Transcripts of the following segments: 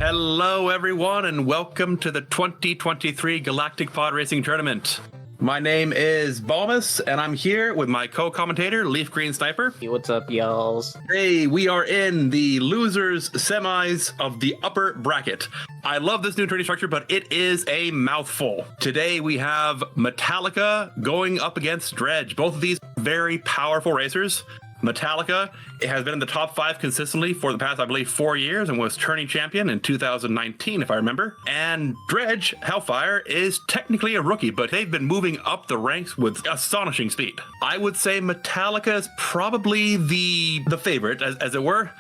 Hello, everyone, and welcome to the 2023 Galactic Podracing Tournament. My name is Balmus, and I'm here with my co-commentator, Leaf Green Sniper. Hey, what's up, y'alls? Hey, we are in the losers semis of the upper bracket. I love this new tourney structure, but it is a mouthful. Today we have Metallica going up against Dredge. Both of these very powerful racers. Metallica, it has been in the top 5 consistently for the past, I believe, 4 years and was tourney champion in 2019, if I remember. And Dredge, Hellfire, is technically a rookie, but they've been moving up the ranks with astonishing speed. I would say Metallica is probably the favorite, as it were,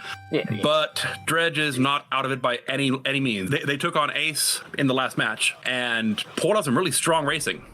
but Dredge is not out of it by any means. They took on Ace in the last match and pulled out some really strong racing.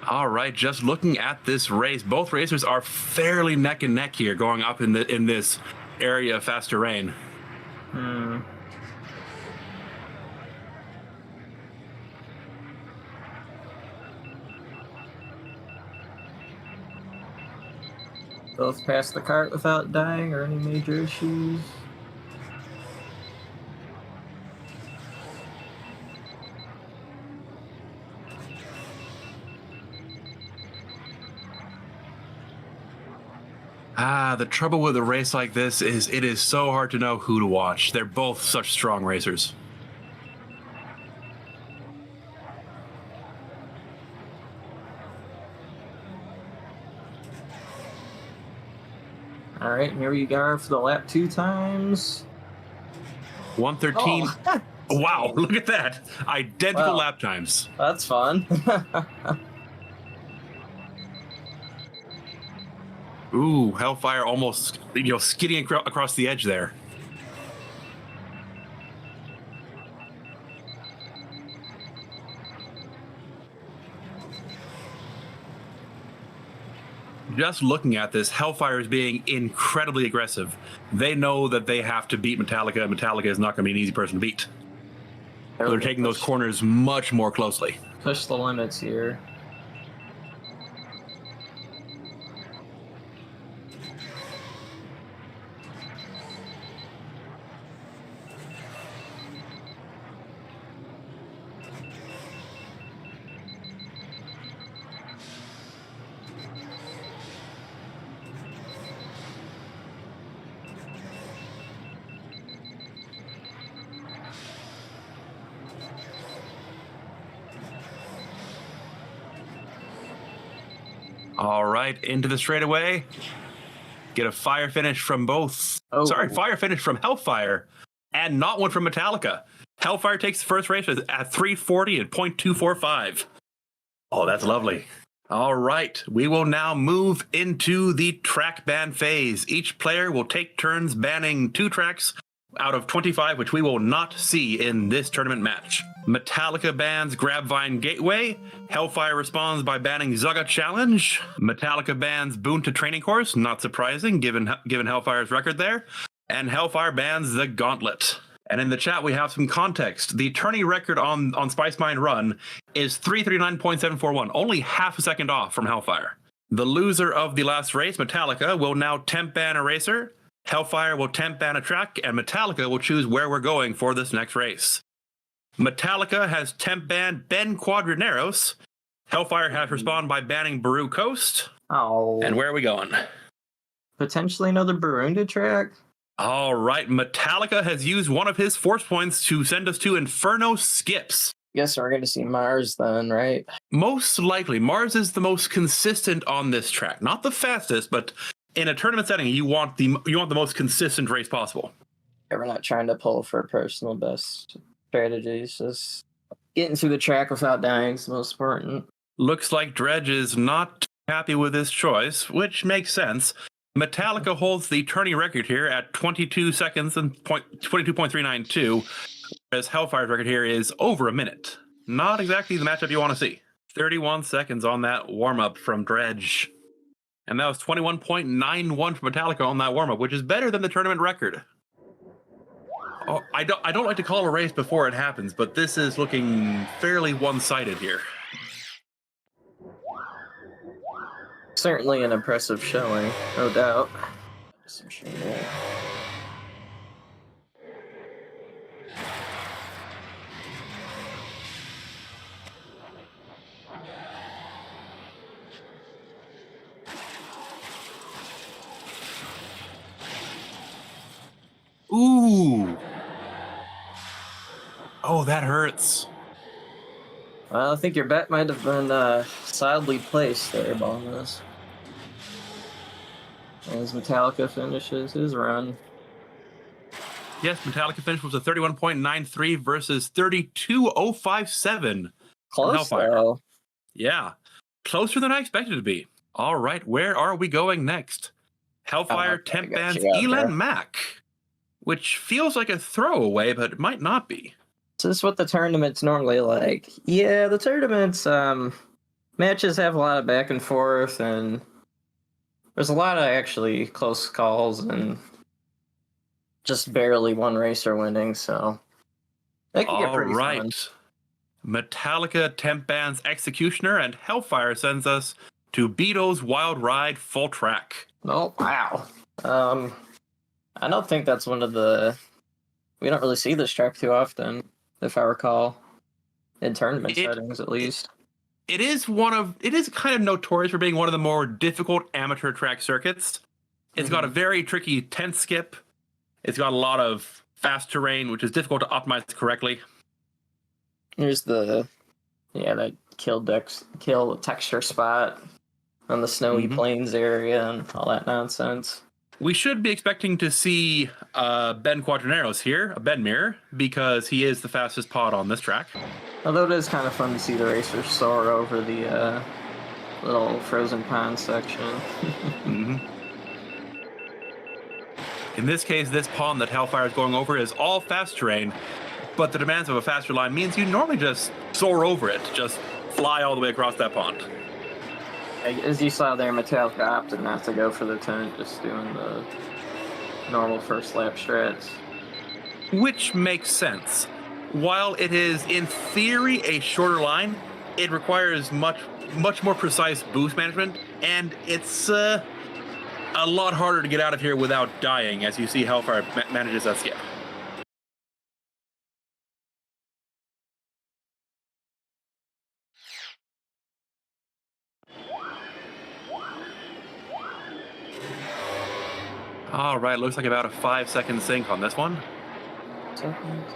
All right, just looking at this race, both racers are fairly neck and neck here, going up in this area of fast terrain. Both passed the cart without dying or any major issues. The trouble with a race like this is it is so hard to know who to watch. They're both such strong racers. All right, here we are for the lap 2 times. 113. Oh. Wow, look at that. Identical Wow. lap times. That's fun. Ooh, Hellfire almost, skidding across the edge there. Just looking at this, Hellfire is being incredibly aggressive. They know that they have to beat Metallica. Metallica is not going to be an easy person to beat. So they're taking those corners much more closely. Push the limits here. All right, into the straightaway. Get a fire finish from both. Oh. Sorry, fire finish from Hellfire, and not one from Metallica. Hellfire takes the first race at 340 and .245. Oh, that's lovely. All right, we will now move into the track ban phase. Each player will take turns banning 2 tracks out of 25, which we will not see in this tournament match. Metallica bans Grabvine Gateway. Hellfire responds by banning Zugga Challenge. Metallica bans Boon to Training Course, not surprising given Hellfire's record there. And Hellfire bans the Gauntlet. And in the chat, we have some context. The tourney record on Spice Mine Run is 339.741, only half a second off from Hellfire. The loser of the last race, Metallica, will now temp ban Eraser. Hellfire will temp ban a track, and Metallica will choose where we're going for this next race. Metallica has temp banned Ben Quadraneros. Hellfire has responded by banning Baru Coast. Oh. And where are we going? Potentially another Barunda track? All right, Metallica has used one of his force points to send us to Inferno Skips. Guess we're going to see Mars then, right? Most likely. Mars is the most consistent on this track. Not the fastest, but in a tournament setting, you want the most consistent race possible. Yeah, we're not trying to pull for personal best strategies. Just getting through the track without dying is most important. Looks like Dredge is not happy with his choice, which makes sense. Metallica holds the tourney record here at 22 seconds and 22.392, whereas Hellfire's record here is over a minute. Not exactly the matchup you want to see. 31 seconds on that warm-up from Dredge. And that was 21.91 for Metallica on that warm-up, which is better than the tournament record. Oh, I don't like to call a race before it happens, but this is looking fairly one-sided here. Certainly an impressive showing, no doubt. Ooh. Oh, that hurts. Well, I think your bet might have been solidly placed there, Bonus. As Metallica finishes his run. Yes, Metallica finished was a 31.93 versus 32.057. Close, though. Yeah, closer than I expected to be. All right, where are we going next? Hellfire temp bans Elan Mac, which feels like a throwaway, but it might not be. This is what the tournament's normally like. Yeah, the tournaments, matches have a lot of back and forth, and there's a lot of actually close calls, and just barely one racer winning, so that can get pretty fun. Metallica temp bans Executioner, and Hellfire sends us to Beato's Wild Ride Full Track. Oh, wow. I don't think that's one of the... We don't really see this track too often, if I recall. In tournament settings, at least. It is kind of notorious for being one of the more difficult amateur track circuits. It's got a very tricky tent skip. It's got a lot of fast terrain, which is difficult to optimize correctly. There's that kill texture spot on the snowy plains area and all that nonsense. We should be expecting to see Ben Quadraneros here, a Ben Mirror, because he is the fastest pod on this track. Although it is kind of fun to see the racers soar over the little frozen pond section. In this case, this pond that Hellfire is going over is all fast terrain, but the demands of a faster line means you normally just soar over it, just fly all the way across that pond. As you saw there, Metallica opted not to go for the tent, just doing the normal first lap strats. Which makes sense. While it is, in theory, a shorter line, it requires much more precise boost management, and it's a lot harder to get out of here without dying, as you see Hellfire manages that skip. All right, looks like about a 5-second sync on this one. Seconds.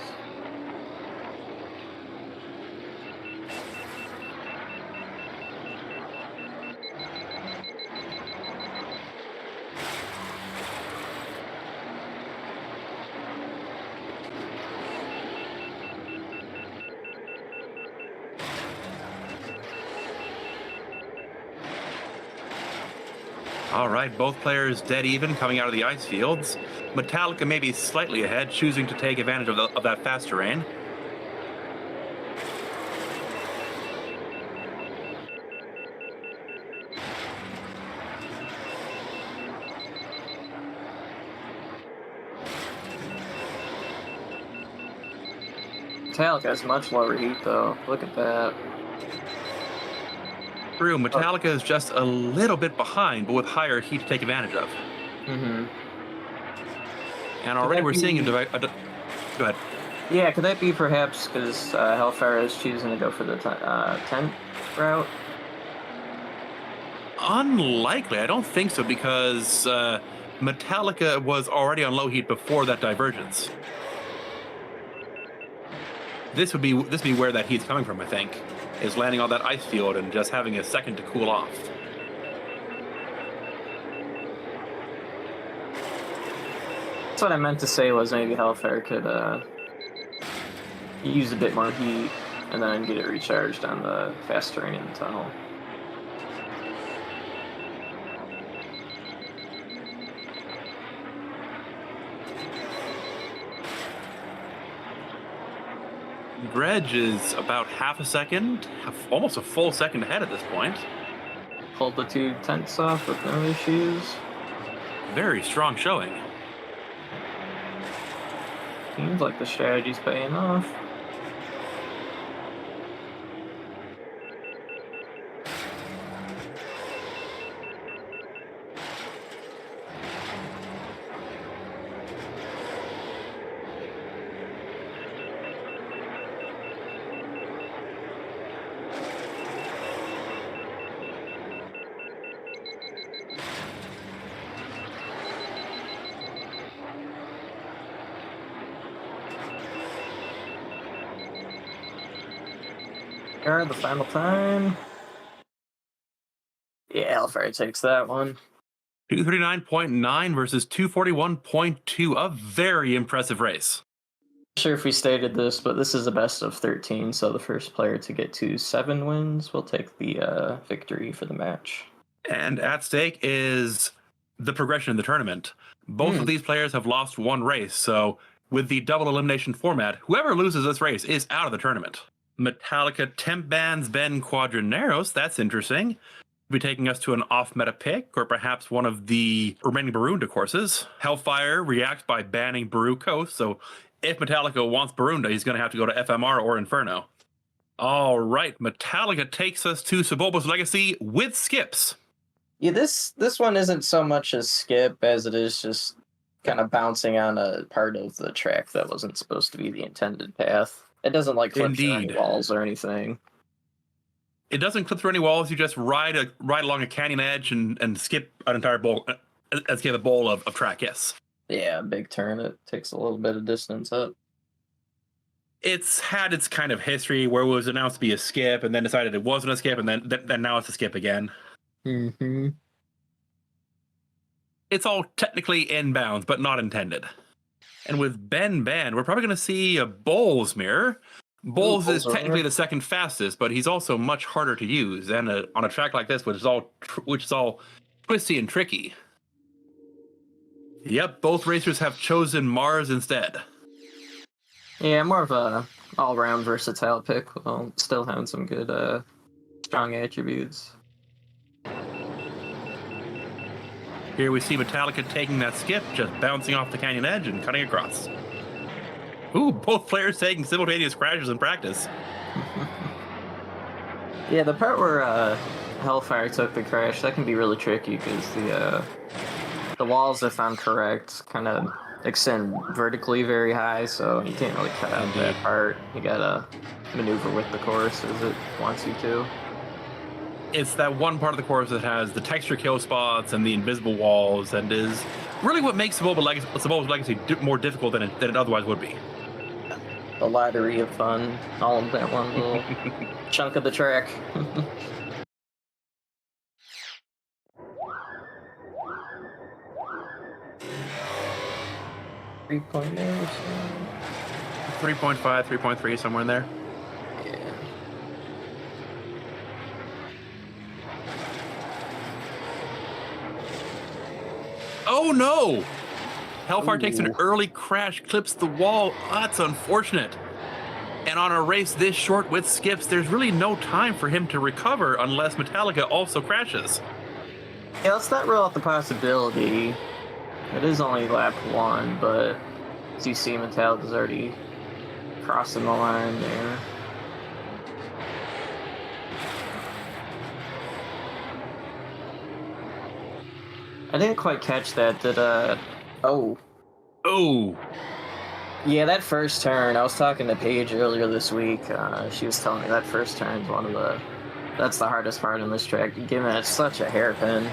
All right, both players dead even coming out of the ice fields. Metallica maybe slightly ahead, choosing to take advantage of that fast terrain. Metallica has much lower heat, though. Look at that. True, Metallica is just a little bit behind, but with higher heat to take advantage of. Mm-hmm. And already we're seeing go ahead. Yeah, could that be perhaps because Hellfire is choosing to go for the tent route? Unlikely. I don't think so because Metallica was already on low heat before that divergence. This would be where that heat's coming from, I think, is landing on that ice field and just having a second to cool off. That's what I meant to say was maybe Hellfire could use a bit more heat and then get it recharged on the fast terrain in the tunnel. Dredge is about half a second, almost a full second ahead at this point. Pulled the two tents off with no issues. Very strong showing. Seems like the strategy's paying off. Alright, the final time. Yeah, Hellfire takes that one. 239.9 versus 241.2. A very impressive race. Not sure if we stated this, but this is a best of 13, so the first player to get to 7 wins will take the victory for the match. And at stake is the progression in the tournament. Both of these players have lost one race, so with the double elimination format, whoever loses this race is out of the tournament. Metallica temp bans Ben Quadraneros. That's interesting. Be taking us to an off-meta pick, or perhaps one of the remaining Barunda courses. Hellfire reacts by banning Baru Coast, so if Metallica wants Barunda, he's going to have to go to FMR or Inferno. All right, Metallica takes us to Sebulba's Legacy with skips. Yeah, this one isn't so much a skip as it is just kind of bouncing on a part of the track that wasn't supposed to be the intended path. It doesn't like clip through any walls or anything. It doesn't clip through any walls. You just ride along a canyon edge and skip an entire bowl, skip a bowl of track. Yes. Yeah, big turn. It takes a little bit of distance up. It's had its kind of history where it was announced to be a skip and then decided it wasn't a skip and then now it's a skip again. Mm-hmm. It's all technically inbounds, but not intended. And with Ben banned, we're probably going to see a Bowls mirror. Bowls is technically the second fastest, but he's also much harder to use. And on a track like this, which is all twisty and tricky. Yep, both racers have chosen Mars instead. Yeah, more of a all-round versatile pick, while still having some good, strong attributes. Here we see Metallica taking that skip, just bouncing off the canyon edge and cutting across. Ooh, both players taking simultaneous crashes in practice. Yeah, the part where Hellfire took the crash, that can be really tricky because the walls, if I'm correct, kind of extend vertically very high, so you can't really cut out that part. You gotta maneuver with the course as it wants you to. It's that one part of the course that has the texture kill spots and the invisible walls, and is really what makes Sebulba's Legacy more difficult than it otherwise would be. The lottery of fun, all of that one little chunk of the track. 3.0 3.5, 3.3, somewhere in there. Yeah. Oh no! Hellfire takes an Ooh. early crash, clips the wall. That's unfortunate. And on a race this short with skips, there's really no time for him to recover unless Metallica also crashes. Yeah, let's not rule out the possibility. It is only lap 1, but as you see, Metallica's already crossing the line there. I didn't quite catch that. Oh. Oh. Yeah, that first turn, I was talking to Paige earlier this week. She was telling me that first turn is that's the hardest part on this track, given it's such a hairpin.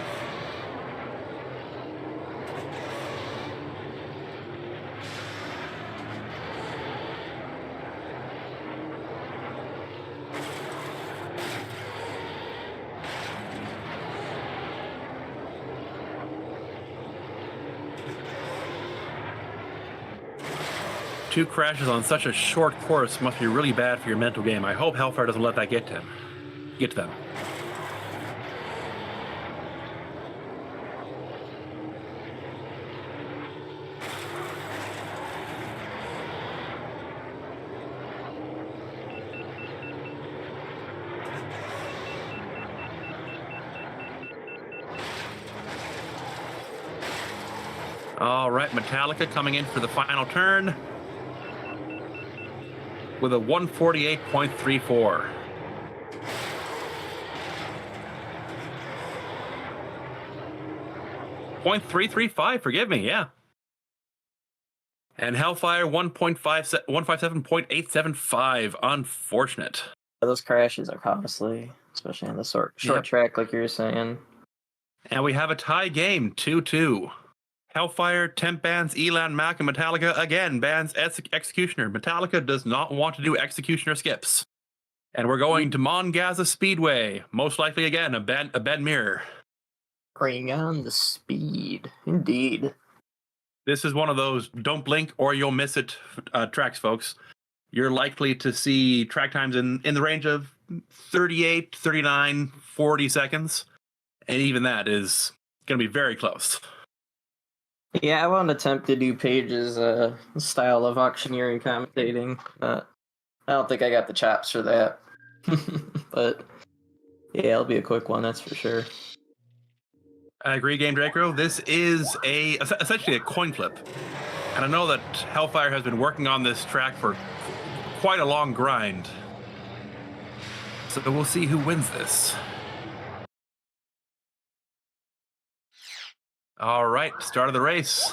Two crashes on such a short course must be really bad for your mental game. I hope Hellfire doesn't let that get to them. All right, Metallica coming in for the final turn with a 148.34. .335, forgive me, yeah. And Hellfire 157.875. Unfortunate. Those crashes are costly, especially on the short track, like you were saying. And we have a tie game, 2-2. Hellfire, temp bans Elan, Mac, and Metallica again bans Executioner. Metallica does not want to do Executioner skips. And we're going to Mongaza Speedway. Most likely, again, a bed mirror. Bring on the speed. Indeed. This is one of those don't blink or you'll miss it tracks, folks. You're likely to see track times in the range of 38, 39, 40 seconds. And even that is going to be very close. Yeah, I won't attempt to do Paige's style of auctioneering commentating. I don't think I got the chops for that. But yeah, it'll be a quick one, that's for sure. I agree, Game Draco. This is essentially a coin flip. And I know that Hellfire has been working on this track for quite a long grind. So we'll see who wins this. All right, start of the race.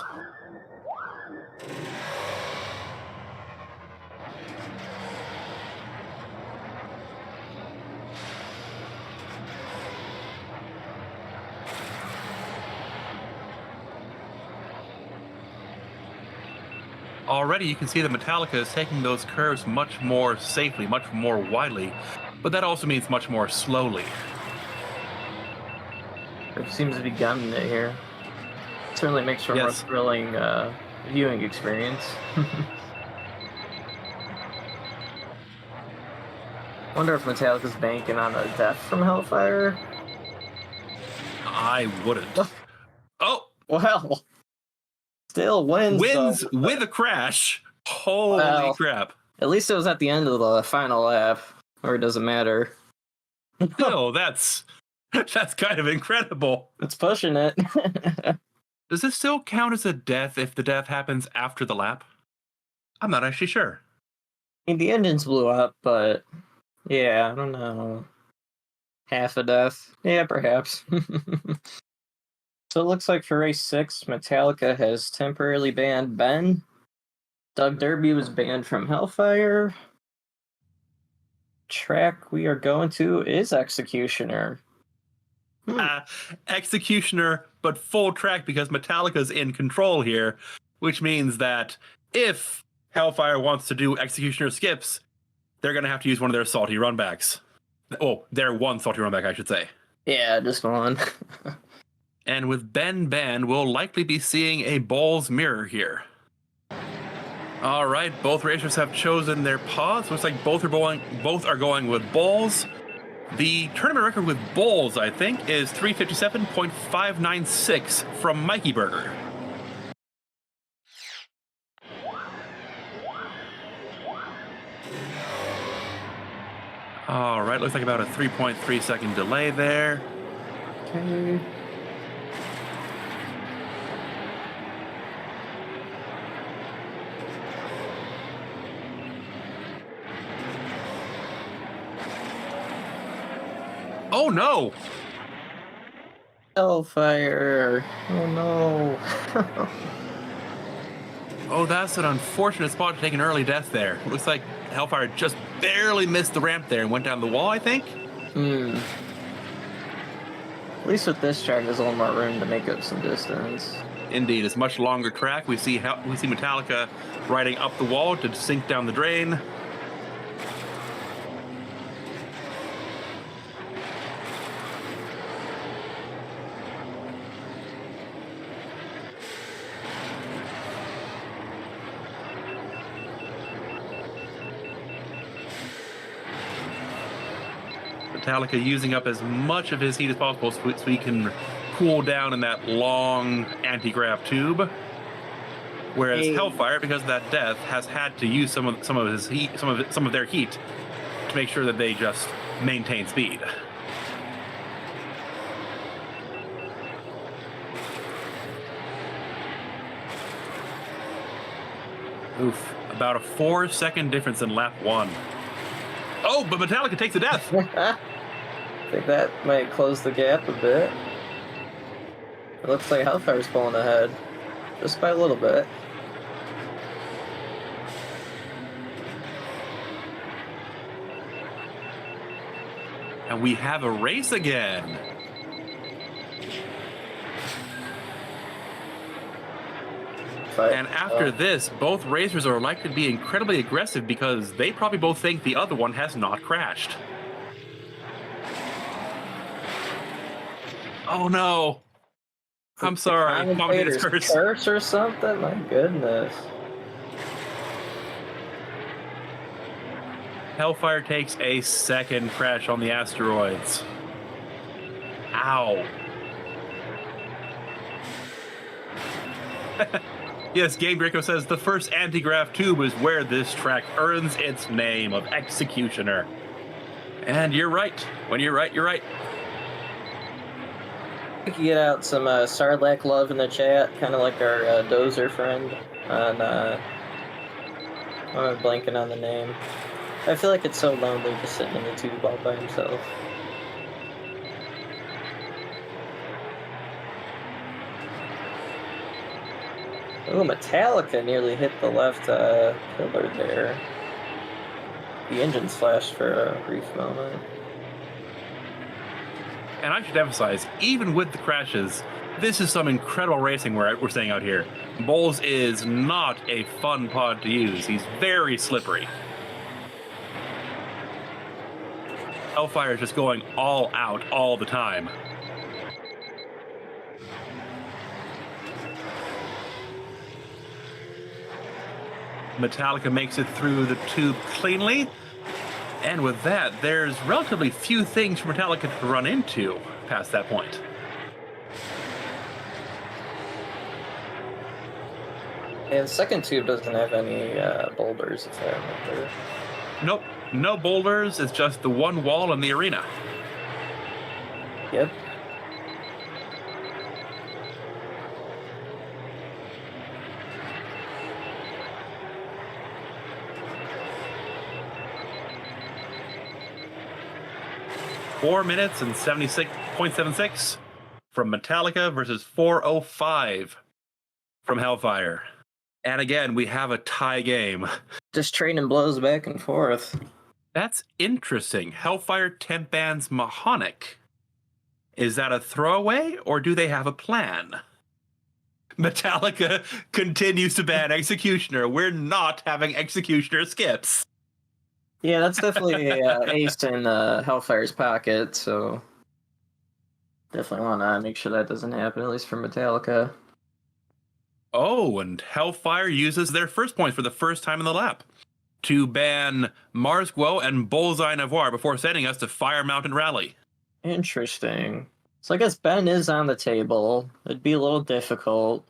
Already you can see that Metallica is taking those curves much more safely, much more widely, but that also means much more slowly. It seems to be gunning it here. Certainly makes for a more thrilling viewing experience. Wonder if Metallica's banking on a death from Hellfire? I wouldn't. Oh! Well. Still wins though. With a crash. Holy crap. At least it was at the end of the final lap, or it doesn't matter. No, that's kind of incredible. It's pushing it. Does this still count as a death if the death happens after the lap? I'm not actually sure. I mean, the engines blew up, but yeah, I don't know. Half a death. Yeah, perhaps. So it looks like for race 6, Metallica has temporarily banned Ben. Doug Derby was banned from Hellfire. Track we are going to is Executioner. Executioner, but full track because Metallica's in control here, which means that if Hellfire wants to do Executioner skips, they're going to have to use one of their salty runbacks. Oh, their one salty runback, I should say. Yeah, just one. And with Ben banned, we'll likely be seeing a balls mirror here. All right, both racers have chosen their pods. Looks like both are going with balls. The tournament record with balls, I think, is 357.596 from Mikey Burger. All right, looks like about a 3.3 second delay there. Okay. Oh no! Hellfire. Oh no. Oh, that's an unfortunate spot to take an early death there. Looks like Hellfire just barely missed the ramp there and went down the wall, I think. At least with this track, there's a little more room to make up some distance. Indeed, it's a much longer track. We see Metallica riding up the wall to sink down the drain. Metallica using up as much of his heat as possible so he can cool down in that long anti-grav tube. Whereas Hellfire, because of that death, has had to use some of his heat, some of their heat, to make sure that they just maintain speed. Oof, about a 4-second difference in lap 1. Oh, but Metallica takes a death. I think that might close the gap a bit. It looks like Hellfire's pulling ahead, just by a little bit. And we have a race again. And after this, both racers are likely to be incredibly aggressive because they probably both think the other one has not crashed. Oh no. I'm sorry. Commentator's curse or something? My goodness. Hellfire takes a second crash on the asteroids. Ow. Yes, Game Draco says the first anti-grav tube is where this track earns its name of Executioner. And you're right. When you're right, you're right. We could get out some Sarlacc love in the chat, kind of like our Dozer friend. On, I'm blanking on the name. I feel like it's so lonely just sitting in the tube all by himself. Oh, Metallica nearly hit the left pillar there. The engines flashed for a brief moment. And I should emphasize, even with the crashes, this is some incredible racing we're saying out here. Bowles is not a fun pod to use. He's very slippery. Hellfire is just going all out all the time. Metallica makes it through the tube cleanly. And with that, there's relatively few things for Metallica to run into past that point. And the second tube doesn't have any boulders, if I remember. Nope, no boulders. It's just the one wall in the arena. Yep. Four minutes and 76.76 from Metallica versus 4:05 from Hellfire. And again, we have a tie game. Just trading blows back and forth. That's interesting. Hellfire temp bans Mahonic. Is that a throwaway, or do they have a plan? Metallica continues to ban Executioner. We're not having Executioner skips. Yeah, that's definitely a ace in Hellfire's pocket, so definitely want to make sure that doesn't happen, at least for Metallica. Oh, and Hellfire uses their first points for the first time in the lap to ban Marsguo and Bullseye Navarre before sending us to Fire Mountain Rally. Interesting. So I guess Ben is on the table. It'd be a little difficult.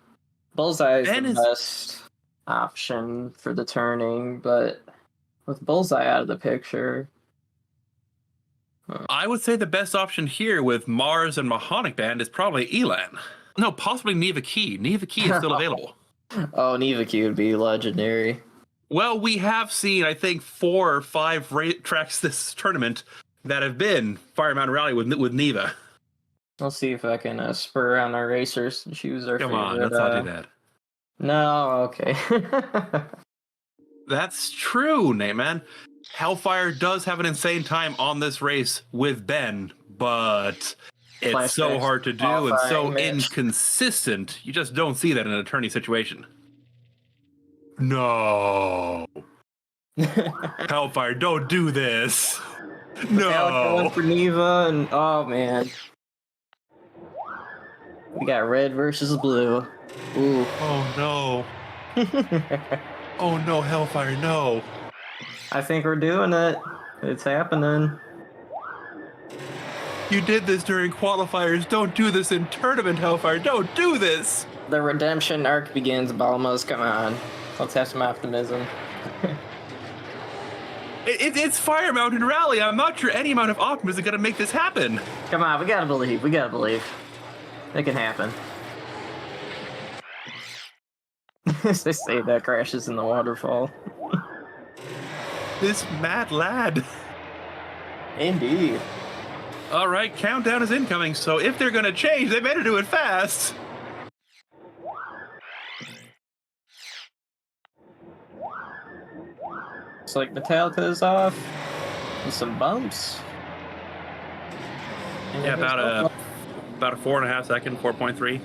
Bullseye is the best option for the turning, but with Bullseye out of the picture, I would say the best option here with Mars and Mahonic Band is probably Elan. No, possibly Neva Key. Neva Key is still available. Oh, Neva Key would be legendary. Well, we have seen, I think, 4 or 5 tracks this tournament that have been Fire Mountain Rally with Neva. I'll see if I can spur on our racers and choose our Come favorite. on, let's not do that. No, okay. That's true, Nate, man. Hellfire does have an insane time on this race with Ben, but it's so hard to do and so inconsistent. You just don't see that in an attorney situation. No. Hellfire, don't do this. No. Went for Neva, and oh man. We got red versus blue. Ooh. Oh no. Oh no, Hellfire, no. I think we're doing it. It's happening. You did this during qualifiers. Don't do this in tournament, Hellfire. Don't do this. The redemption arc begins, Balmos. Come on. Let's have some optimism. It's Fire Mountain Rally. I'm not sure any amount of optimism is going to make this happen. Come on, we gotta believe. We gotta believe. It can happen. They say that crashes in the waterfall. This mad lad. Indeed. All right, countdown is incoming, so if they're going to change, they better do it fast. Looks like Metallica is off. With some bumps. Yeah, about a 4.5 second, 4.3.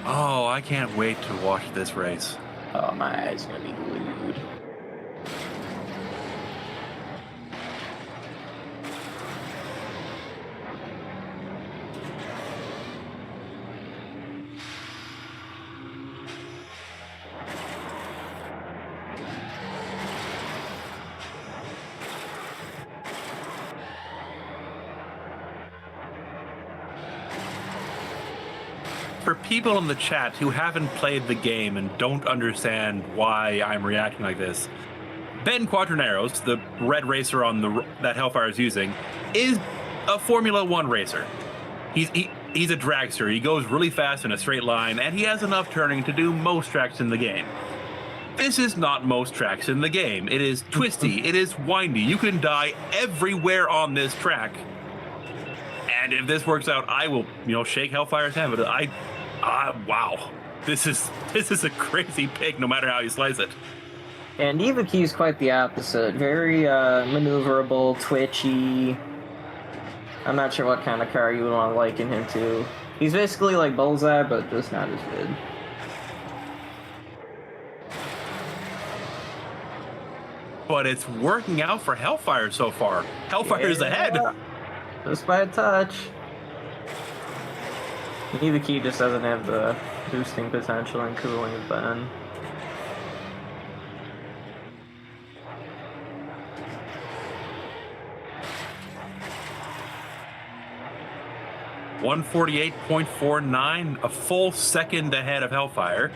Oh, I can't wait to watch this race. Oh, my eyes are gonna be glued. For people in the chat who haven't played the game and don't understand why I'm reacting like this, Ben Quadraneros, the red racer on that Hellfire is using, is a Formula One racer. He's a dragster. He goes really fast in a straight line, and he has enough turning to do most tracks in the game. This is not most tracks in the game. It is twisty. It is windy. You can die everywhere on this track. And if this works out, I will, shake Hellfire's hand. But wow, this is a crazy pick, no matter how you slice it. And Neva Key is quite the opposite. Very maneuverable, twitchy. I'm not sure what kind of car you would want to liken him to. He's basically like Bullseye, but just not as good. But it's working out for Hellfire so far. Hellfire's ahead. Just by a touch. Neva Key just doesn't have the boosting potential and cooling of Ben. .148.49, a full second ahead of Hellfire.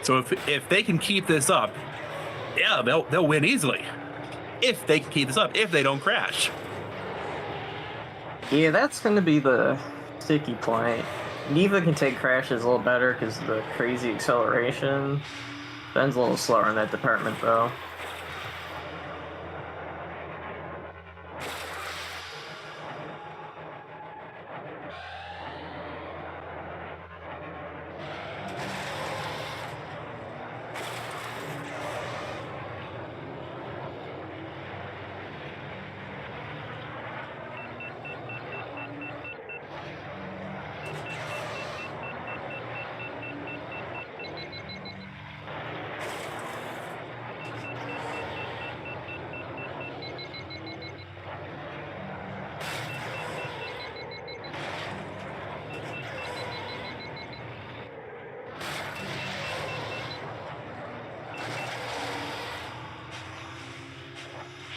So if they can keep this up, yeah, they'll win easily. If they can keep this up, if they don't crash. Yeah, that's going to be the sticky point. Neva can take crashes a little better because of the crazy acceleration. Ben's a little slower in that department, though.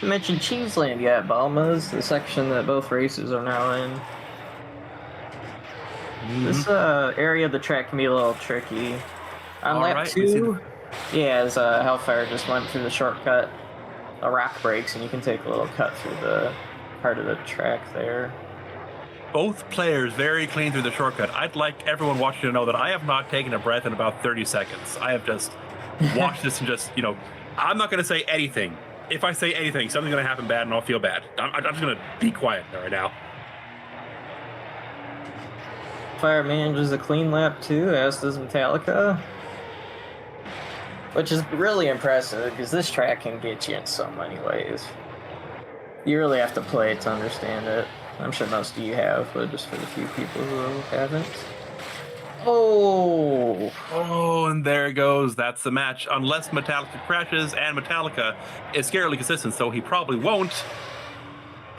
You mentioned Cheeseland, yeah, Balma's, the section that both races are now in. This area of the track can be a little tricky. On lap 2, yeah, as Hellfire just went through the shortcut. a rock breaks, and you can take a little cut through the part of the track there. Both players very clean through the shortcut. I'd like everyone watching to know that I have not taken a breath in about 30 seconds. I have just watched this and just, I'm not going to say anything. If I say anything, something's going to happen bad and I'll feel bad. I'm just going to be quiet right now. Fire manages a clean lap too, as does Metallica. Which is really impressive, because this track can get you in so many ways. You really have to play it to understand it. I'm sure most of you have, but just for the few people who haven't. Oh, and there it goes. That's the match. Unless Metallica crashes, and Metallica is scarily consistent, so he probably won't.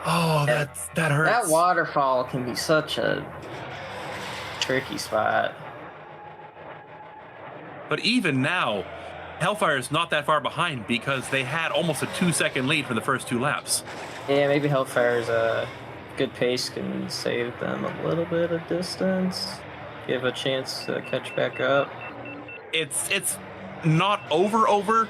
Oh, that hurts. That waterfall can be such a tricky spot. But even now, Hellfire is not that far behind because they had almost a 2-second lead for the first 2 laps. Yeah, maybe Hellfire's good pace can save them a little bit of distance. Give a chance to catch back up. It's not over,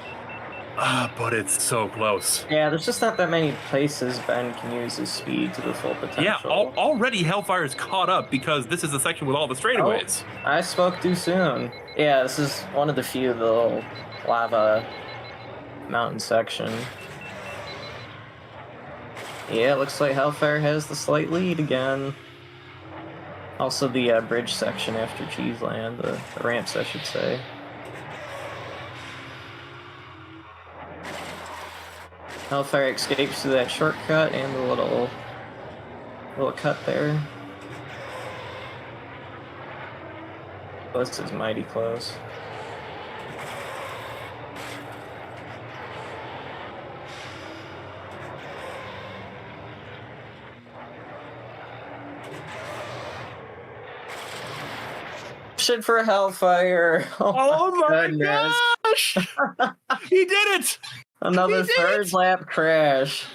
but it's so close. Yeah, there's just not that many places Ben can use his speed to the full potential. Yeah, already Hellfire is caught up because this is the section with all the straightaways. Oh, I spoke too soon. Yeah, this is one of the few little lava mountain section. Yeah, it looks like Hellfire has the slight lead again. Also the bridge section after Cheeseland, the ramps I should say. Hellfire escapes through that shortcut and the little cut there. This is mighty close. Shit for Hellfire. Oh my gosh! He did it! Another third lap crash.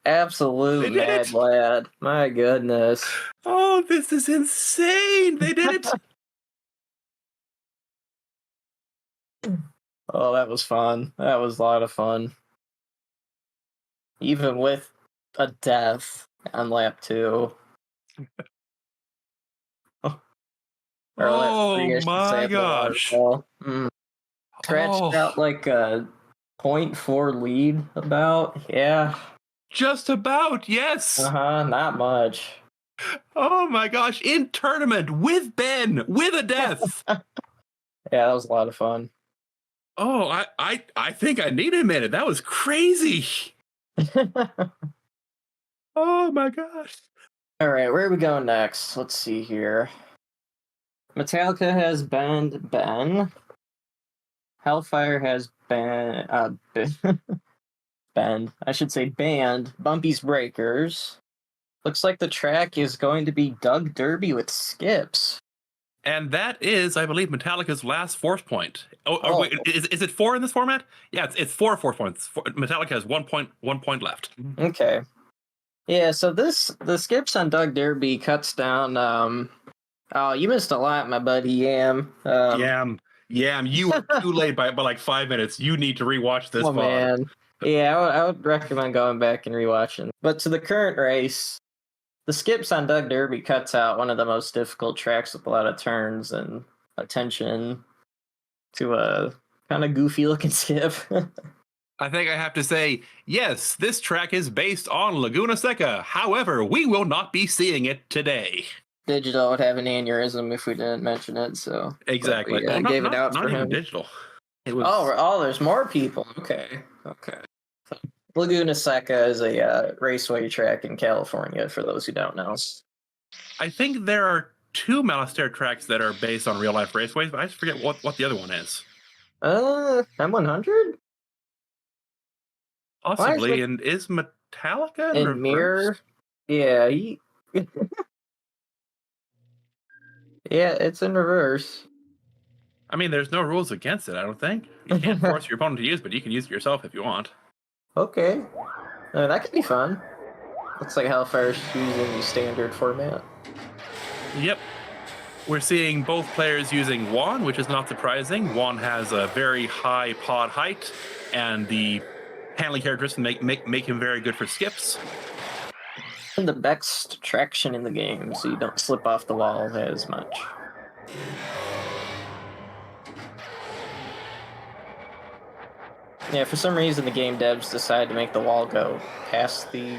Absolute mad lad. My goodness. Oh, this is insane. They did it. Oh, that was fun. That was a lot of fun. Even with a death on lap 2. Oh my gosh. Scratched out like a 0.4 lead about. Yeah. Just about, yes. Not much. Oh my gosh. In tournament with Ben, with a death. Yeah, that was a lot of fun. Oh, I think I need a minute. That was crazy. Oh my gosh. All right, where are we going next? Let's see here. Metallica has banned Ben. Hellfire has banned Bumpy's Breakers. Looks like the track is going to be Doug Derby with skips. And that is, I believe, Metallica's last force point. Wait, is it 4 in this format? Yeah, it's 4 force points. Metallica has 1 point left. Okay. Yeah, so the skips on Doug Derby cuts down. Oh, you missed a lot, my buddy Yam. Yam, you were too late by like 5 minutes. You need to rewatch this. Oh man, yeah, I would recommend going back and rewatching. But to the current race, the skips on Doug Derby cuts out one of the most difficult tracks with a lot of turns and attention to a kind of goofy looking skip. I think I have to say, yes, this track is based on Laguna Seca. However, we will not be seeing it today. Digital would have an aneurysm if we didn't mention it, so... Exactly. I gave it out for him. Not even digital. It was... Oh, there's more people. Okay. So, Laguna Seca is a raceway track in California, for those who don't know. I think there are 2 Malastair tracks that are based on real-life raceways, but I just forget what the other one is. M100? Possibly, and is Metallica in reverse? Mirror? Yeah, yeah, it's in reverse. I mean, there's no rules against it, I don't think. You can't force your opponent to use it, but you can use it yourself if you want. Okay. That could be fun. Looks like Hellfire's using the standard format. Yep. We're seeing both players using Juan, which is not surprising. Juan has a very high pod height, and the handling characteristics make him very good for skips. And the best traction in the game, so you don't slip off the wall as much. Yeah, for some reason the game devs decided to make the wall go past the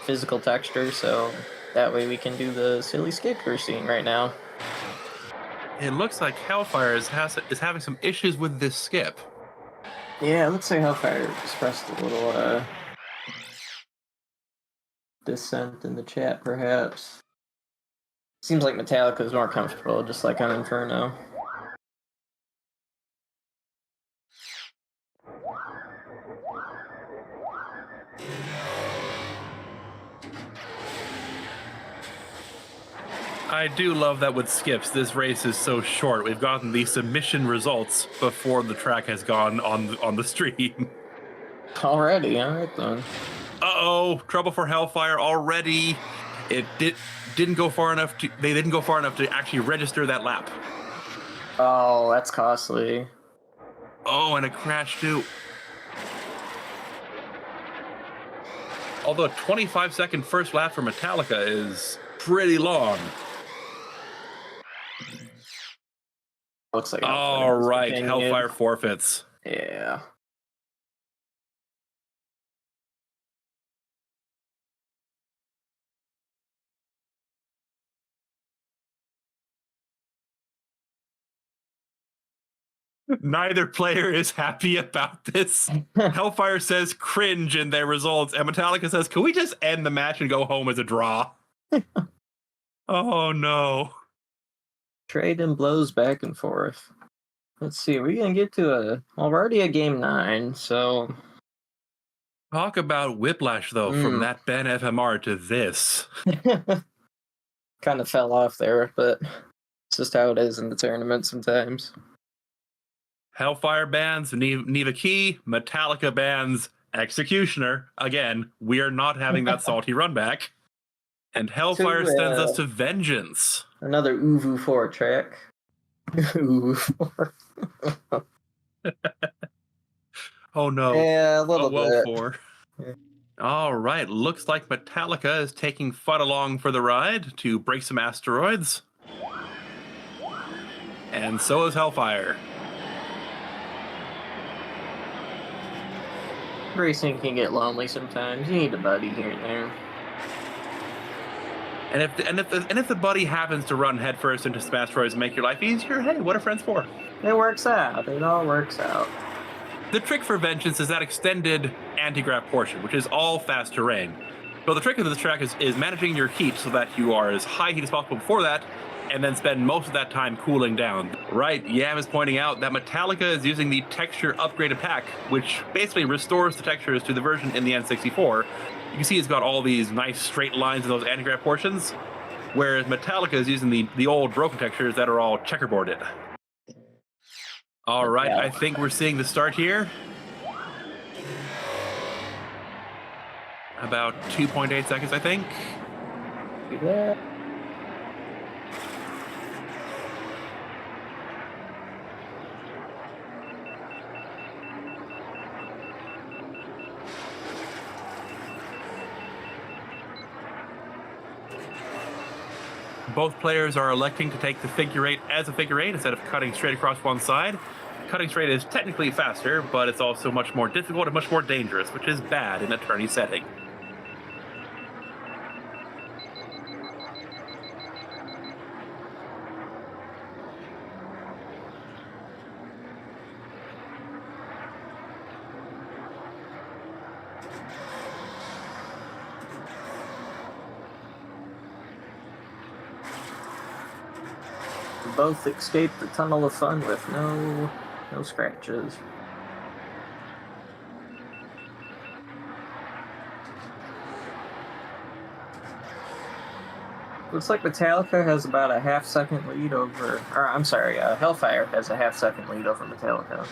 physical texture, so that way we can do the silly skip we're seeing right now. It looks like Hellfire is having some issues with this skip. Yeah, it looks like Hellfire expressed a little dissent in the chat, perhaps. Seems like Metallica is more comfortable, just like on Inferno. I do love that with skips, this race is so short. We've gotten the submission results before the track has gone on the stream. Already, all right then. Uh-oh, trouble for Hellfire already. It didn't go far enough to. They didn't go far enough to actually register that lap. Oh, that's costly. Oh, and a crash too. Although a 25-second first lap for Metallica is pretty long. Looks like. All right, Hellfire forfeits. Yeah. Neither player is happy about this. Hellfire says cringe in their results, and Metallica says, can we just end the match and go home as a draw? Oh, no. Trading blows back and forth. Let's see, we're going to get to we're already at game 9, so... Talk about whiplash, though, from that Ben FMR to this. Kind of fell off there, but it's just how it is in the tournament sometimes. Hellfire bans Neva Key, Metallica bans Executioner. Again, we are not having that salty run back. And Hellfire sends us to Vengeance. Another Uvu 4 track. Uvu 4. Oh no. Yeah, a little bit. 4. Yeah. All right, looks like Metallica is taking FUD along for the ride to break some asteroids. And so is Hellfire. Racing can get lonely sometimes. You need a buddy here and there. And if the buddy happens to run headfirst into some asteroids and make your life easier, hey, what are friends for? It works out. It all works out. The trick for Vengeance is that extended anti-grav portion, which is all fast terrain. So the trick of this track is managing your heat so that you are as high heat as possible before that, and then spend most of that time cooling down. Right, Yam is pointing out that Metallica is using the texture upgraded pack, which basically restores the textures to the version in the N64. You can see it's got all these nice straight lines in those anti-grav portions, whereas Metallica is using the old broken textures that are all checkerboarded. All right, I think we're seeing the start here. About 2.8 seconds, I think. Yeah. Both players are electing to take the figure eight as a figure eight instead of cutting straight across one side. Cutting straight is technically faster, but it's also much more difficult and much more dangerous, which is bad in a tourney setting. Both escaped the tunnel of fun with no scratches. Looks like Metallica has about a half-second lead over... Or, I'm sorry, Hellfire has a half-second lead over Metallica.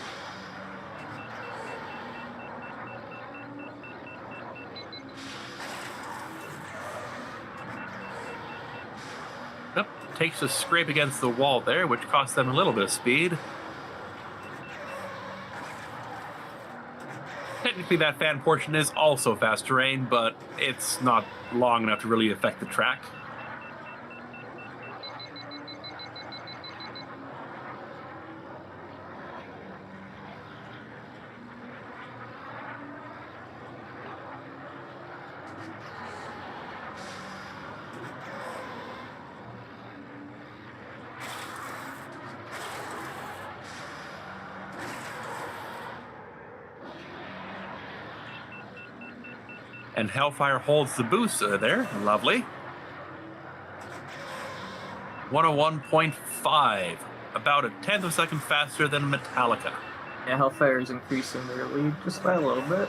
Takes a scrape against the wall there, which costs them a little bit of speed. Technically, that fan portion is also fast terrain, but it's not long enough to really affect the track. And Hellfire holds the boost there. Lovely. 101.5. About a tenth of a second faster than Metallica. Yeah, Hellfire is increasing their lead just by a little bit.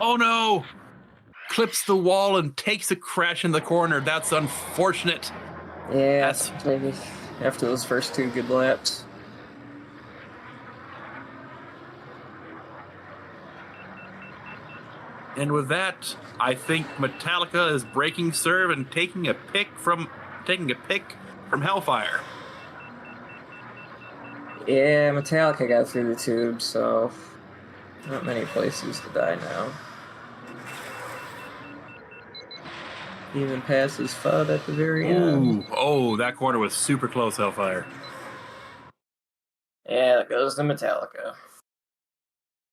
Oh no! Clips the wall and takes a crash in the corner. That's unfortunate. Yeah, maybe after those first 2 good laps. And with that, I think Metallica is breaking serve and taking a pick from Hellfire. Yeah, Metallica got through the tube, so not many places to die now. Even passes FUD at the very end. Oh, that corner was super close, Hellfire. Yeah, that goes to Metallica.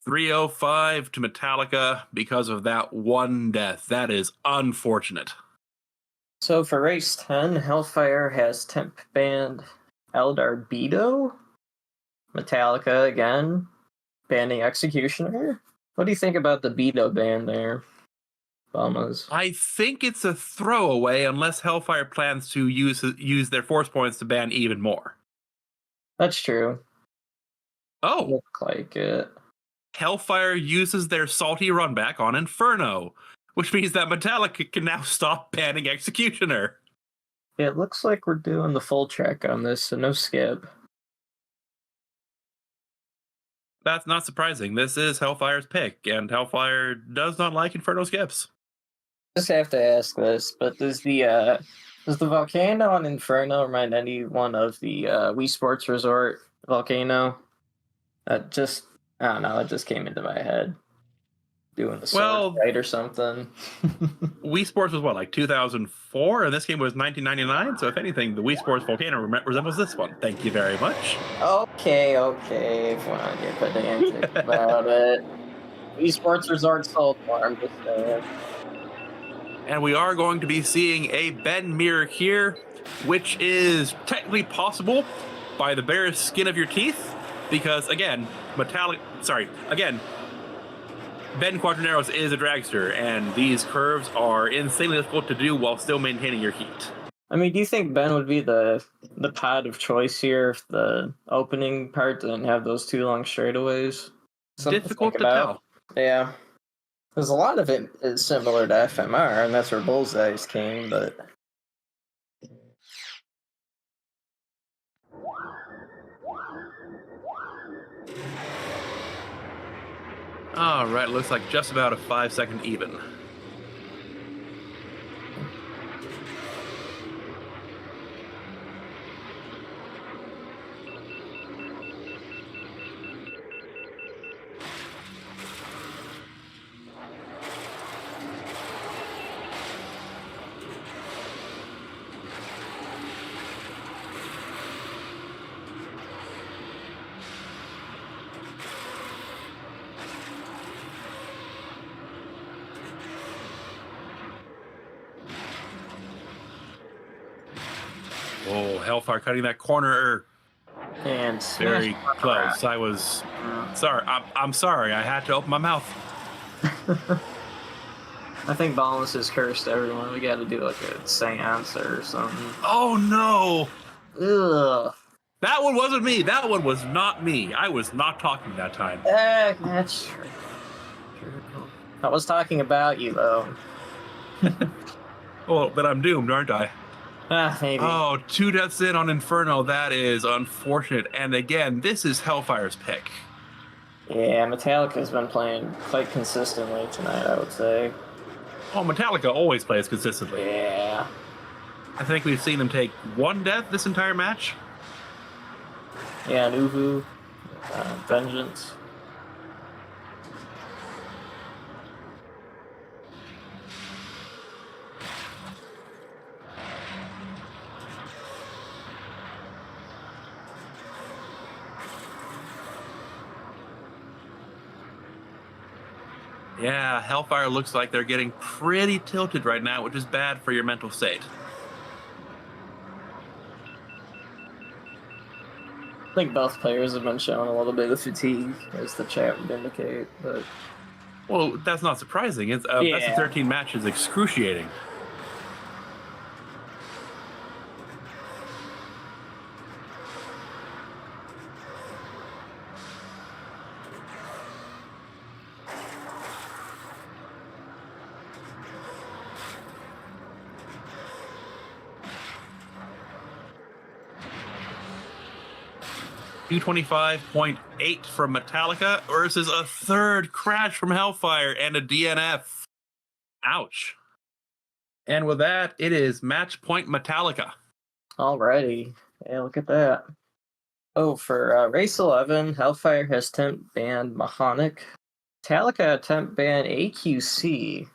305 to Metallica because of that one death. That is unfortunate. So for race 10, Hellfire has temp banned Eldar Beto. Metallica again, banning Executioner. What do you think about the Beto ban there, Bombas? I think it's a throwaway unless Hellfire plans to use their force points to ban even more. That's true. Oh, Look like it. Hellfire uses their salty runback on Inferno, which means that Metallica can now stop banning Executioner. It looks like we're doing the full track on this, so no skip. That's not surprising. This is Hellfire's pick, and Hellfire does not like Inferno skips. Just have to ask this, but does the volcano on Inferno remind anyone of the Wii Sports Resort volcano? I don't know, it just came into my head. Doing the sword fight or something. Wii Sports was what, like 2004? And this game was 1999? So if anything, the Wii Sports volcano resembles this one. Thank you very much. Okay, if we're not here pedantic about it. Wii Sports Resort sold more, I'm just saying. And we are going to be seeing a bend mirror here, which is technically possible by the bare skin of your teeth, because again, Ben Quaternaros is a dragster, and these curves are insanely difficult to do while still maintaining your heat. I mean, do you think Ben would be the pod of choice here if the opening part didn't have those 2 long straightaways? Something Difficult to tell. Yeah. Because a lot of it is similar to FMR, and that's where Bullseyes came, but... All right, looks like just about a 5-second even. Oh, Hellfire cutting that corner. And very close. I was sorry. I'm sorry. I had to open my mouth. I think Balance is cursed, everyone. We got to do like a seance or something. Oh no! Ugh. That one wasn't me. That one was not me. I was not talking that time. That's true. I was talking about you, though. Oh, but I'm doomed, aren't I? Maybe. Oh, 2 deaths in on Inferno. That is unfortunate. And again, this is Hellfire's pick. Yeah, Metallica's been playing quite consistently tonight, I would say. Oh, Metallica always plays consistently. Yeah. I think we've seen them take one death this entire match. Yeah, and Uvu, Vengeance. Yeah, Hellfire looks like they're getting pretty tilted right now, which is bad for your mental state. I think both players have been showing a little bit of fatigue, as the chat would indicate, but... Well, that's not surprising. It's best of 13 match is excruciating. $225.8 from Metallica versus a third crash from Hellfire and a DNF. Ouch. And with that, it is match point Metallica. Alrighty. Yeah, look at that. Oh, for race 11, Hellfire has temp banned Mahonic. Metallica temp banned AQC.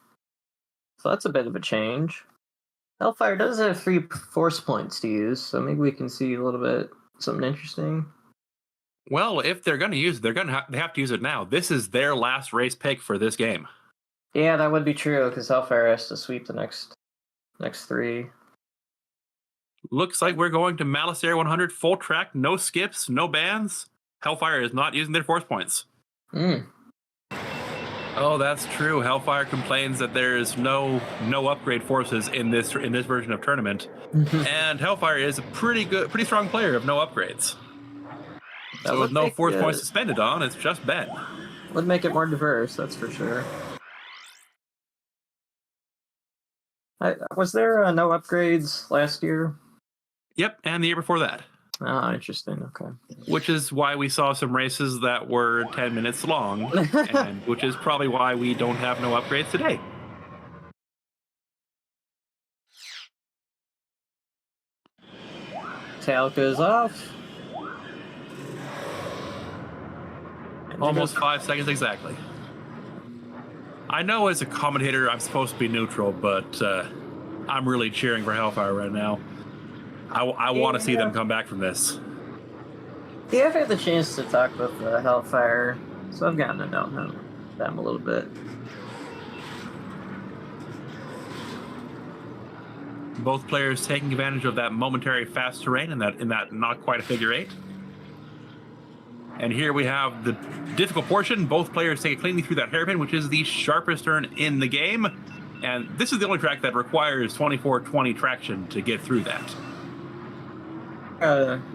So that's a bit of a change. Hellfire does have 3 force points to use, so maybe we can see a little bit something interesting. Well, if they're going to use it, they have to use it now. This is their last race pick for this game. Yeah, that would be true, because Hellfire has to sweep the next 3. Looks like we're going to Malice Air 100 full track, no skips, no bans. Hellfire is not using their force points. Oh, that's true. Hellfire complains that there is no upgrade forces in this version of tournament, and Hellfire is a pretty strong player of no upgrades. So with no force points suspended on, it's just Ben. Would make it more diverse, that's for sure. Was there no upgrades last year? Yep, and the year before that. Oh, interesting. Okay. Which is why we saw some races that were 10 minutes long, and which is probably why we don't have no upgrades today. Metallica is off. Almost 5 seconds exactly. I know as a commentator I'm supposed to be neutral, but I'm really cheering for Hellfire right now. I want to see them come back from this. Yeah, I've had the chance to talk with Hellfire, so I've gotten to know them a little bit. Both players taking advantage of that momentary fast terrain in that not quite a figure 8. And here we have the difficult portion. Both players take it cleanly through that hairpin, which is the sharpest turn in the game. And this is the only track that requires 2420 traction to get through that.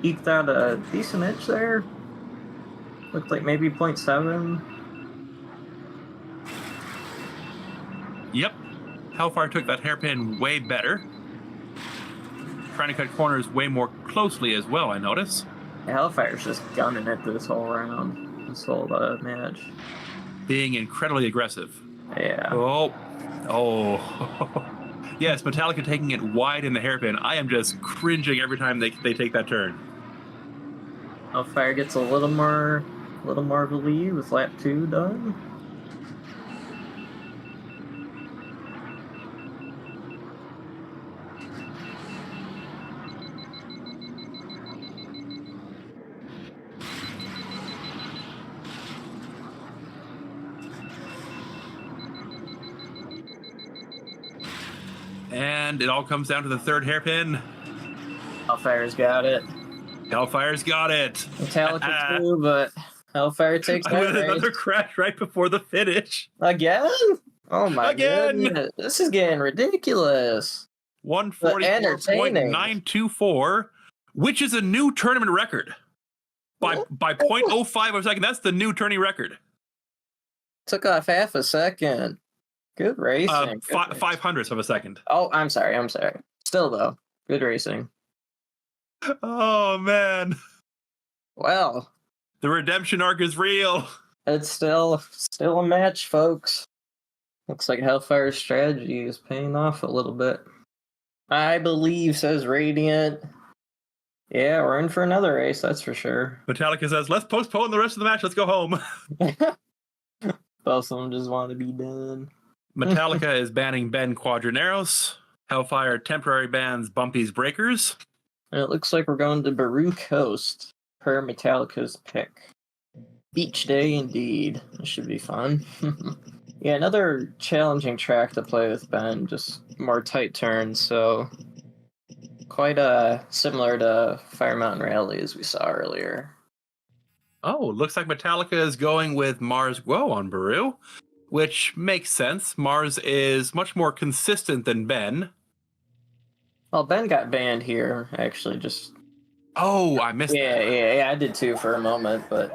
Eked out a decent edge there. Looked like maybe 0.7. Yep. Hellfire took that hairpin way better. Trying to cut corners way more closely as well, I notice. Hellfire's just gunning it this whole round, this whole match. Being incredibly aggressive. Yeah. Oh. Yes, Metallica taking it wide in the hairpin. I am just cringing every time they take that turn. Hellfire gets a little more of a lead with lap 2 done. And it all comes down to the third hairpin. Hellfire's got it. Hellfire's got it. Metallica too, but Hellfire takes that race. Another crash right before the finish. Again? Oh my goodness. This is getting ridiculous. 144.924, which is a new tournament record. By 0.05 of a second. That's the new tourney record. Took off half a second. Good racing. 500ths of a second. Oh, I'm sorry. Still, though, good racing. Oh, man. Well. The redemption arc is real. It's still a match, folks. Looks like Hellfire's strategy is paying off a little bit. I believe, says Radiant. Yeah, we're in for another race, that's for sure. Metallica says, let's postpone the rest of the match. Let's go home. Both of them just want to be done. Metallica is banning Ben Quadraneros. Hellfire temporary bans Bumpy's Breakers. And it looks like we're going to Baru Coast, per Metallica's pick. Beach day indeed. This should be fun. Yeah, another challenging track to play with Ben, just more tight turns, so quite similar to Fire Mountain Rally as we saw earlier. Oh, looks like Metallica is going with Mars Guo on Baru, which makes sense. Mars is much more consistent than Ben. Well, Ben got banned here, actually, just... Oh, I missed that. Yeah, I did too for a moment, but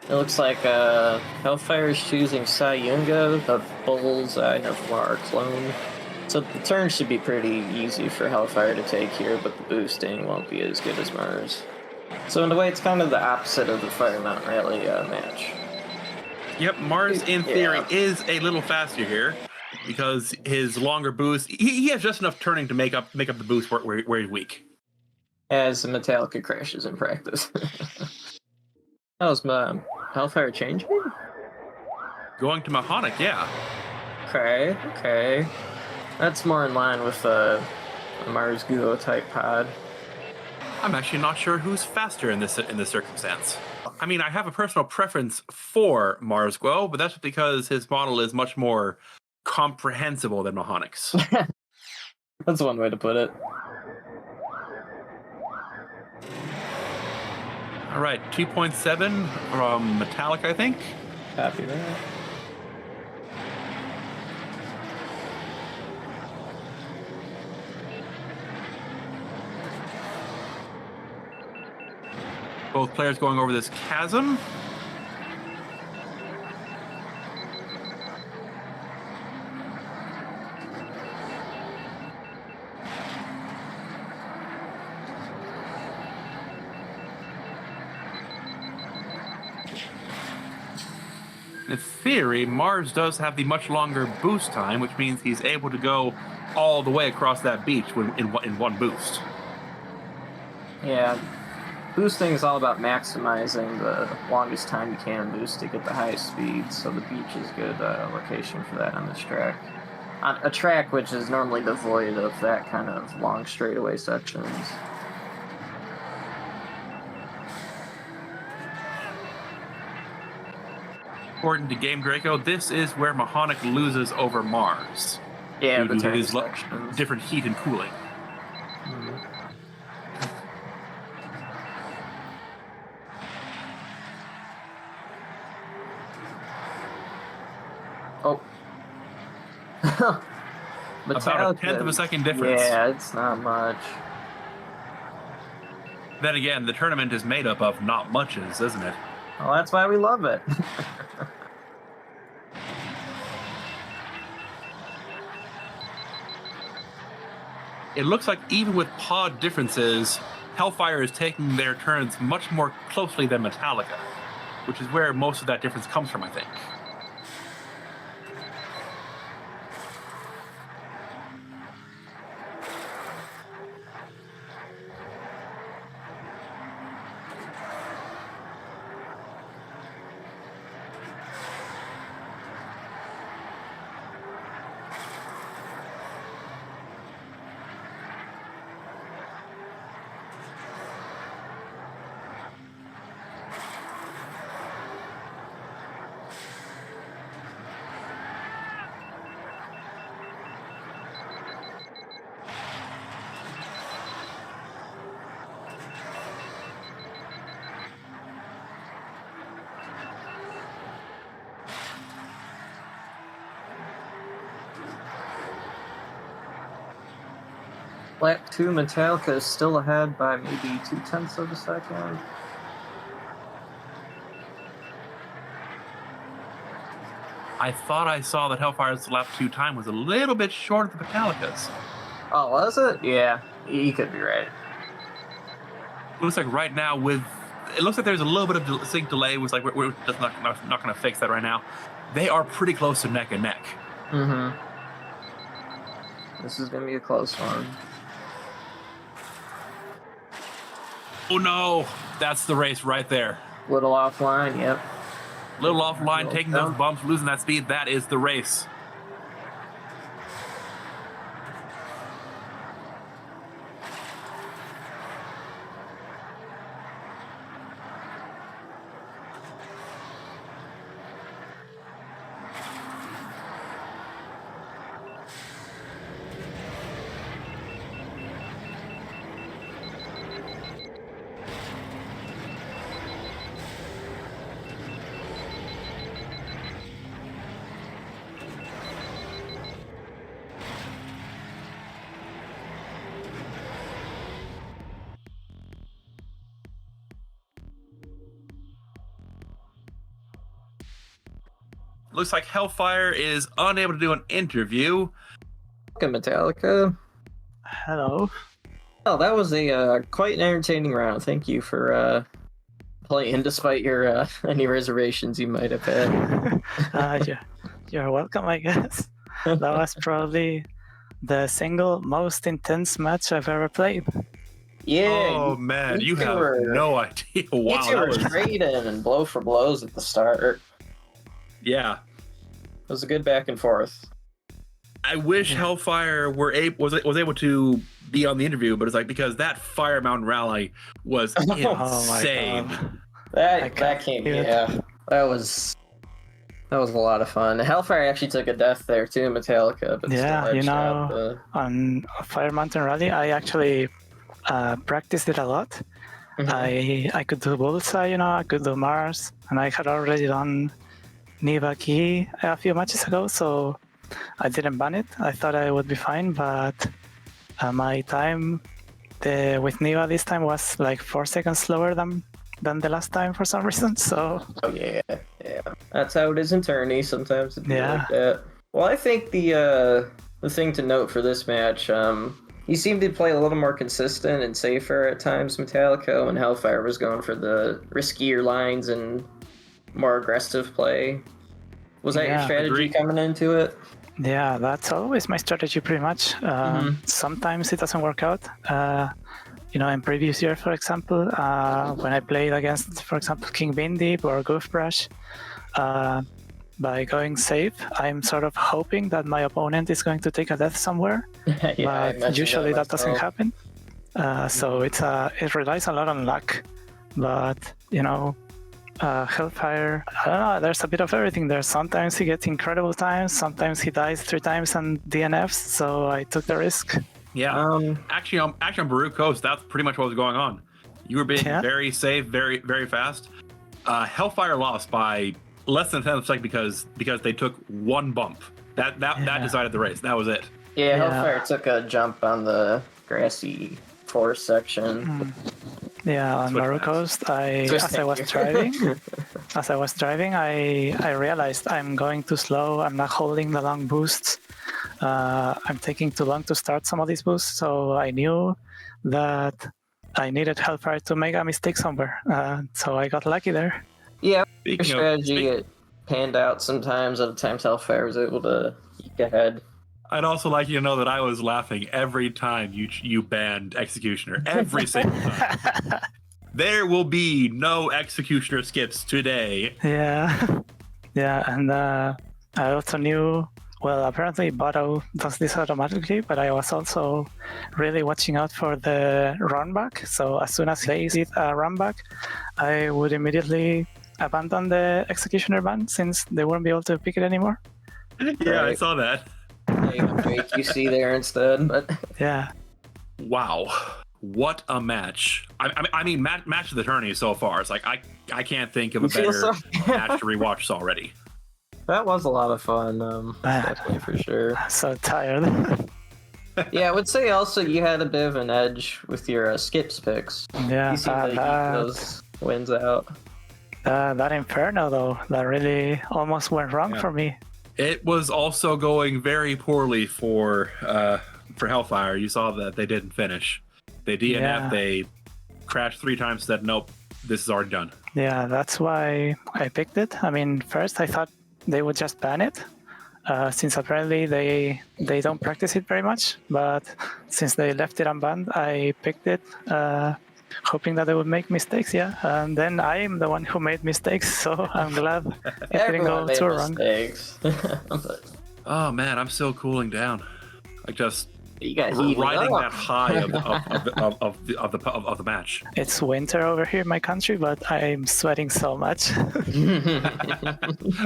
it looks like Hellfire is choosing Sayunga, the Bullseye of Lar Clone. So the turn should be pretty easy for Hellfire to take here, but the boosting won't be as good as Mars. So in a way, it's kind of the opposite of the Fire Mountain Rally match. Yep, Mars in theory is a little faster here because his longer boost, he has just enough turning to make up the boost where he's weak. As Metallica crashes in practice. That was my Hellfire change? Going to Mahonic, yeah. Okay. That's more in line with a Mars Guo type pod. I'm actually not sure who's faster in this circumstance. I mean, I have a personal preference for Mars Guo, but that's because his model is much more comprehensible than Mahonic's. That's one way to put it. All right, 2.7 from Metallic, I think. Copy that. Both players going over this chasm. In theory, Mars does have the much longer boost time, which means he's able to go all the way across that beach in one boost. Yeah. Boosting is all about maximizing the longest time you can boost to get the highest speed, so the beach is a good location for that on this track. On a track which is normally devoid of that kind of long straightaway sections. According to Game Draco, this is where Mahonic loses over Mars. Yeah, due the to his sections. different heat and cooling. Oh. About a tenth of a second difference. Yeah, it's not much. Then again, the tournament is made up of not muches, isn't it? Well, that's why we love it. It looks like even with pod differences, Hellfire is taking their turns much more closely than Metallica, which is where most of that difference comes from, I think. Lap 2 Metallica is still ahead by maybe 0.2 of a second. I thought I saw that Hellfire's lap 2 time was a little bit short of the Metallica's. Oh, was it? Yeah, you could be right. Looks like right now with it looks like there's a little bit of sync delay. Was like we're just not going to fix that right now. They are pretty close to neck and neck. Mm-hmm. This is going to be a close one. Oh no, that's the race right there. Little offline, yep. Little offline, taking those bumps, losing that speed. That is the race. Looks like Hellfire is unable to do an interview. Welcome, Metallica. Hello. Oh, that was a quite an entertaining round. Thank you for playing despite your any reservations you might have had. You're welcome, I guess. That was probably the single most intense match I've ever played. Yeah. Oh man, you have no idea. Wow, You two were trading and blow for blows at the start. Yeah. It was a good back and forth. I wish Hellfire was able to be on the interview, but it's like because that Fire Mountain rally was insane. Oh my God. That came, yeah. That was a lot of fun. Hellfire actually took a death there too, Metallica. But yeah, on Fire Mountain Rally, I actually practiced it a lot. Mm-hmm. I could do Bullseye, I could do Mars, and I had already done Niva Key a few matches ago, so I didn't ban it. I thought I would be fine, but my time with Niva this time was like 4 seconds slower than the last time for some reason. So yeah, that's how it is in tourney. Sometimes it be like that. Well, I think the thing to note for this match, you seem to play a little more consistent and safer at times, Metallica, when Hellfire was going for the riskier lines and more aggressive play. Was that your strategy coming into it? Yeah, that's always my strategy pretty much. Sometimes it doesn't work out. In previous year, for example, when I played against, for example, King Bindip or Goofbrush, by going safe, I'm sort of hoping that my opponent is going to take a death somewhere, but usually that doesn't happen. So it relies a lot on luck, but Hellfire, I don't know, there's a bit of everything there. Sometimes he gets incredible times, sometimes he dies 3 times and DNFs, so I took the risk. Yeah, actually on Baruch Coast, that's pretty much what was going on. You were being very safe, very, very fast. Hellfire lost by less than 10 seconds because they took one bump. That decided the race. That was it. Yeah, Hellfire took a jump on the grassy forest section. Yeah, on Baruch Coast, as I was driving, I realized I'm going too slow. I'm not holding the long boosts. I'm taking too long to start some of these boosts, so I knew that I needed Hellfire to make a mistake somewhere. So I got lucky there. Yeah, your strategy it panned out sometimes. Other times Hellfire was able to eke ahead. I'd also like you to know that I was laughing every time you banned Executioner. Every single time. There will be no Executioner skips today. Yeah, and I also knew, well, apparently Boto does this automatically, but I was also really watching out for the run back. So as soon as they see a run back, I would immediately abandon the Executioner ban since they won't be able to pick it anymore. Yeah, I saw that. You see there instead, but yeah. Wow, what a match! I mean, match of the tourney so far. It's like I can't think of a better match to rewatch already. That was a lot of fun, definitely for sure. I'm so tired. Yeah, I would say also you had a bit of an edge with your skips picks. Yeah, you seem to keep those wins out. That Inferno though, that really almost went wrong for me. It was also going very poorly for Hellfire. You saw that they didn't finish. They DNF, they crashed 3 times, said, nope, this is already done. Yeah, that's why I picked it. I mean, first I thought they would just ban it, since apparently they don't practice it very much. But since they left it unbanned, I picked it, hoping that they would make mistakes. Yeah, and then I am the one who made mistakes, so I'm glad it didn't go too wrong. But Oh man, I'm still cooling down. Like just you got riding that high of the match. It's winter over here in my country, but I'm sweating so much.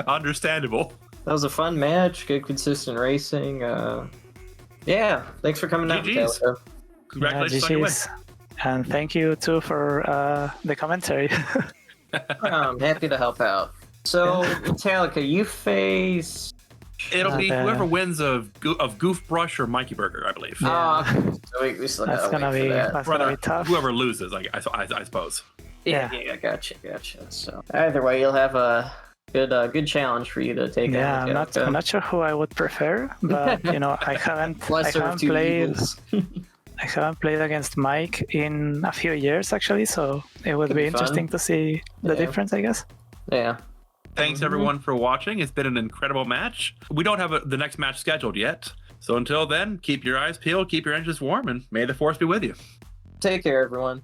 Understandable. That was a fun match. Good, consistent racing. Yeah, thanks for coming out, GGs. Metallica. Congratulations on your win. GGs. And thank you too for the commentary. I'm happy to help out. So, Metallica, you face. It'll be Okay. whoever wins of Goof Brush or Mikey Burger, I believe. Yeah. So we still That's gotta gonna wait be for that. that's gonna be tough. Whoever loses, I suppose. Yeah, gotcha. So either way, you'll have a good challenge for you to take Yeah, out. I'm not sure who I would prefer, but I haven't Lesser of two played. evils. I haven't played against Mike in a few years actually, so it would Could be be fun. interesting to see the Yeah. difference, I guess. Yeah. Thanks everyone for watching. It's been an incredible match. We don't have the next match scheduled yet. So until then, keep your eyes peeled, keep your engines warm, and may the force be with you. Take care, everyone.